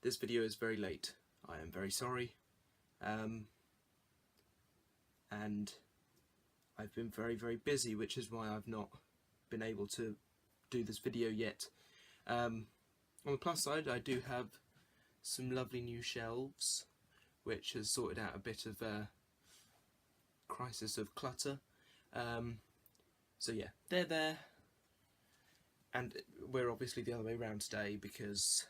This video is very late. I am very sorry. And I've been very busy, which is why I've not been able to do this video yet. On the plus side, I do have some lovely new shelves, which has sorted out a bit of a crisis of clutter. So yeah, they're there. And we're obviously the other way around today because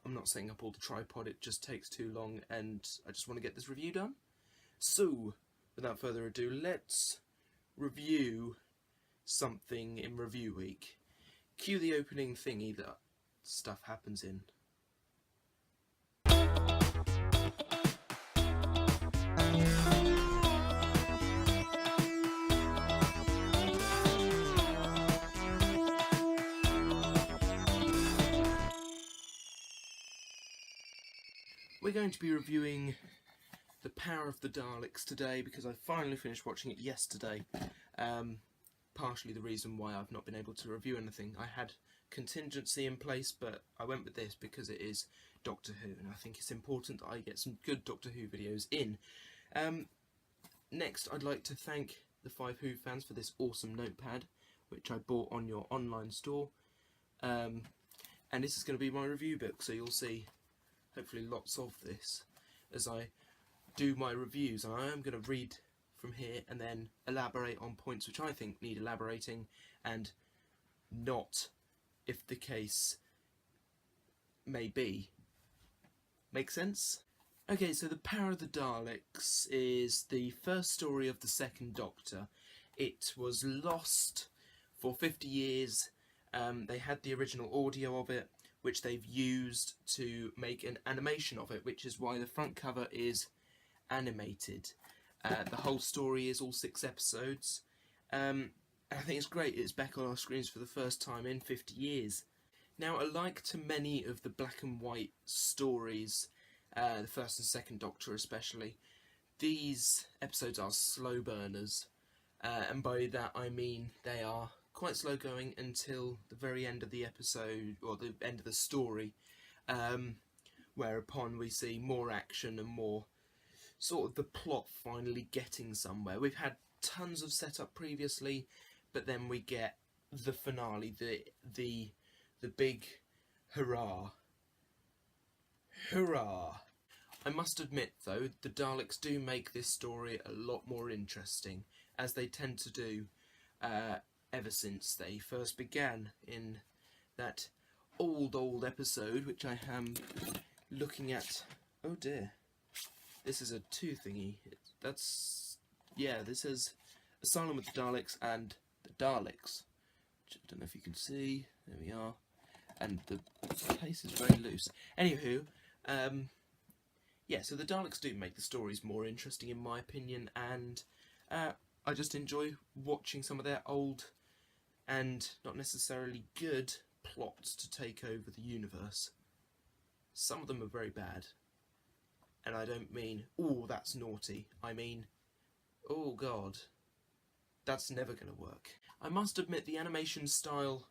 I'm not setting up all the tripod, it just takes too long and I just want to get this review done. So, without further ado, let's review something in review week. Cue the opening thingy that stuff happens in. We're going to be reviewing The Power of the Daleks today because I finally finished watching it yesterday. Partially the reason why I've not been able to review anything. I had contingency in place, but I went with this because it is Doctor Who, and I think it's important that I get some good Doctor Who videos in. Next, I'd like to thank the 5 Who fans for this awesome notepad, which I bought on your online store. And this is going to be my review book, so you'll see hopefully lots of this as I do my reviews, and I am going to read from here and then elaborate on points which I think need elaborating and not if the case may be. Make sense? Okay, so The Power of the Daleks is the first story of the second Doctor. It was lost for 50 years. They had the original audio of it, which they've used to make an animation of it, which is why the front cover is animated. The whole story is all 6 episodes. And I think it's great it's back on our screens for the first time in 50 years. Now, alike to many of the black and white stories, the first and second Doctor especially, these episodes are slow burners. And by that I mean they are quite slow going until the very end of the episode, or the end of the story, whereupon we see more action and more sort of the plot finally getting somewhere. We've had tons of setup previously, but then we get the finale, the big hurrah. Hurrah! I must admit though, the Daleks do make this story a lot more interesting, as they tend to do ever since they first began in that old episode, which I am looking at. Oh dear. This is a 2 thingy. This is Asylum with the Daleks and the Daleks. Which I don't know if you can see. There we are. And the place is very loose. Anywho, so the Daleks do make the stories more interesting in my opinion, and I just enjoy watching some of their old and not necessarily good plots to take over the universe. Some of them are very bad. And I don't mean, oh, that's naughty. I mean, oh god, that's never going to work. I must admit the animation style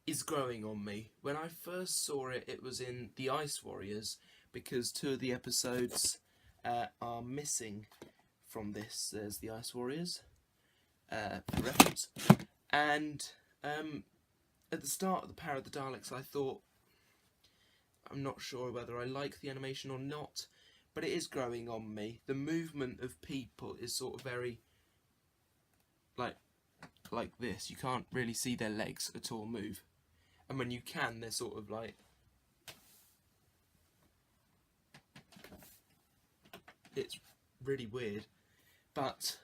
is growing on me. When I first saw it, it was in The Ice Warriors, because 2 of the episodes are missing from this. There's The Ice Warriors, for reference. And at the start of The Power of the Daleks, I thought, I'm not sure whether I like the animation or not, but it is growing on me. The movement of people is sort of very like this. You can't really see their legs at all move, and when you can, they're sort of like, it's really weird. But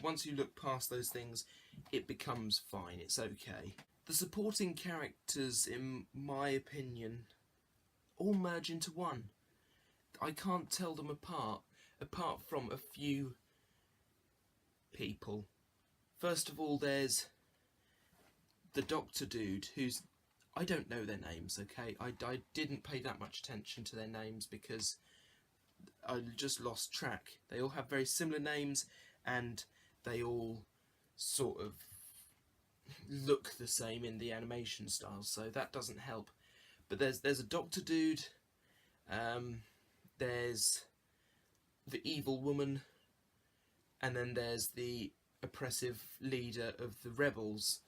once you look past those things, it becomes fine. It's okay. The supporting characters, in my opinion, all merge into one. I can't tell them apart from a few people. First of all, there's the Doctor dude, who's, I don't know their names, okay? I didn't pay that much attention to their names because I just lost track. They all have very similar names, and they all sort of look the same in the animation style, so that doesn't help. But there's a Doctor dude, There's the evil woman, and then there's the oppressive leader of the rebels.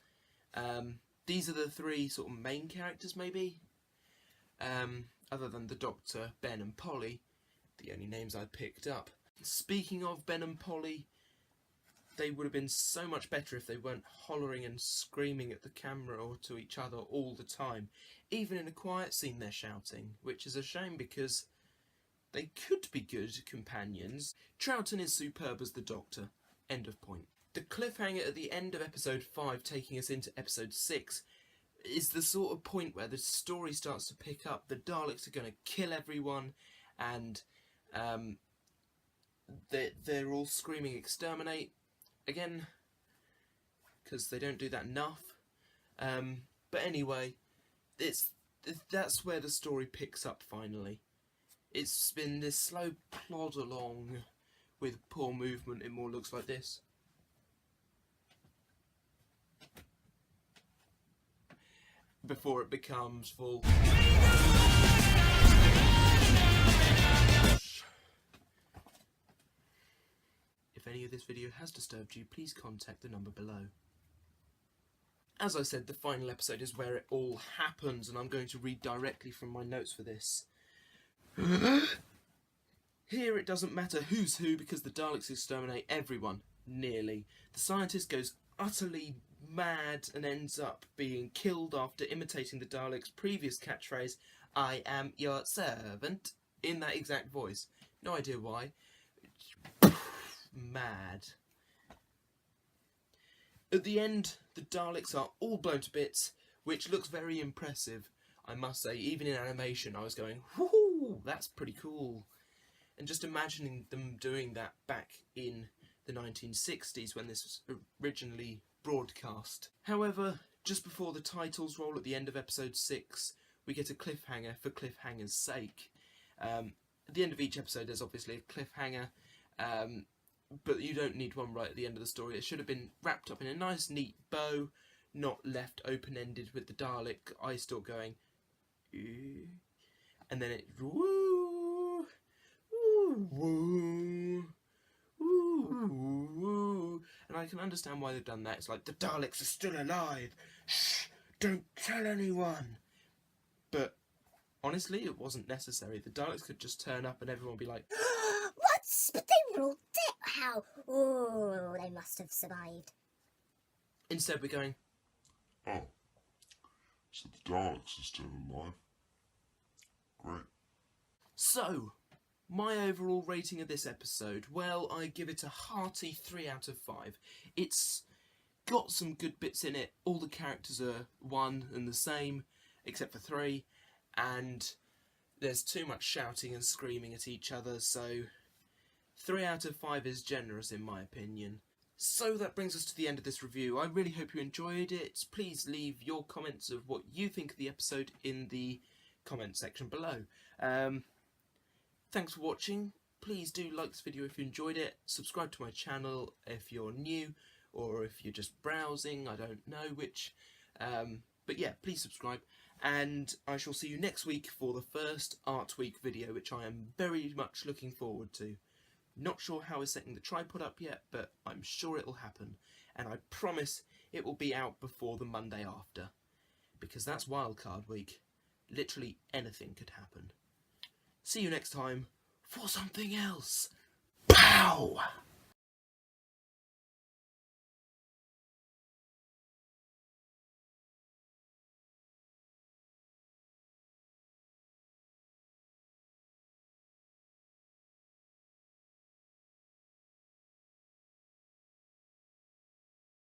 These are the three sort of main characters, maybe. Other than the Doctor, Ben and Polly, the only names I picked up. Speaking of Ben and Polly, they would have been so much better if they weren't hollering and screaming at the camera or to each other all the time. Even in a quiet scene they're shouting, which is a shame because they could be good companions. Troughton is superb as the Doctor. End of point. The cliffhanger at the end of episode 5 taking us into episode 6 is the sort of point where the story starts to pick up. The Daleks are going to kill everyone, and they're all screaming exterminate again, because they don't do that enough. But anyway, that's where the story picks up finally. It's been this slow plod along with poor movement. It more looks like this. Before it becomes full. If any of this video has disturbed you, please contact the number below. As I said, the final episode is where it all happens, and I'm going to read directly from my notes for this. Here it doesn't matter who's who because the Daleks exterminate everyone, nearly. The scientist goes utterly mad and ends up being killed after imitating the Daleks' previous catchphrase, "I am your servant," in that exact voice. No idea why. Mad. At the end, the Daleks are all blown to bits, which looks very impressive, I must say. Even in animation, I was going, whoo, that's pretty cool. And just imagining them doing that back in the 1960s when this was originally broadcast. However, just before the titles roll at the end of episode 6, we get a cliffhanger for cliffhanger's sake. At the end of each episode there's obviously a cliffhanger, but you don't need one right at the end of the story. It should have been wrapped up in a nice neat bow, not left open-ended with the Dalek eye stalk going, "Ew," and then it woo, woo, woo, woo, woo. And I can understand why they've done that. It's like, the Daleks are still alive. Shh, don't tell anyone. But honestly, it wasn't necessary. The Daleks could just turn up and everyone would be like, what? But they were all dead. How? Oh, they must have survived. Instead we're going, oh, so the Daleks are still alive. Great. So, my overall rating of this episode, well, I give it a hearty 3 out of 5. It's got some good bits in it. All the characters are one and the same, except for 3, and there's too much shouting and screaming at each other, so 3 out of 5 is generous in my opinion. So that brings us to the end of this review. I really hope you enjoyed it. Please leave your comments of what you think of the episode in the comment section below. Thanks for watching. Please do like this video if you enjoyed it. Subscribe to my channel if you're new, or if you're just browsing. I don't know which. But yeah, please subscribe. And I shall see you next week for the first Art Week video, which I am very much looking forward to. Not sure how we're setting the tripod up yet, but I'm sure it'll happen. And I promise it will be out before the Monday after. Because that's Wildcard Week. Literally anything could happen. See you next time for something else. Pow!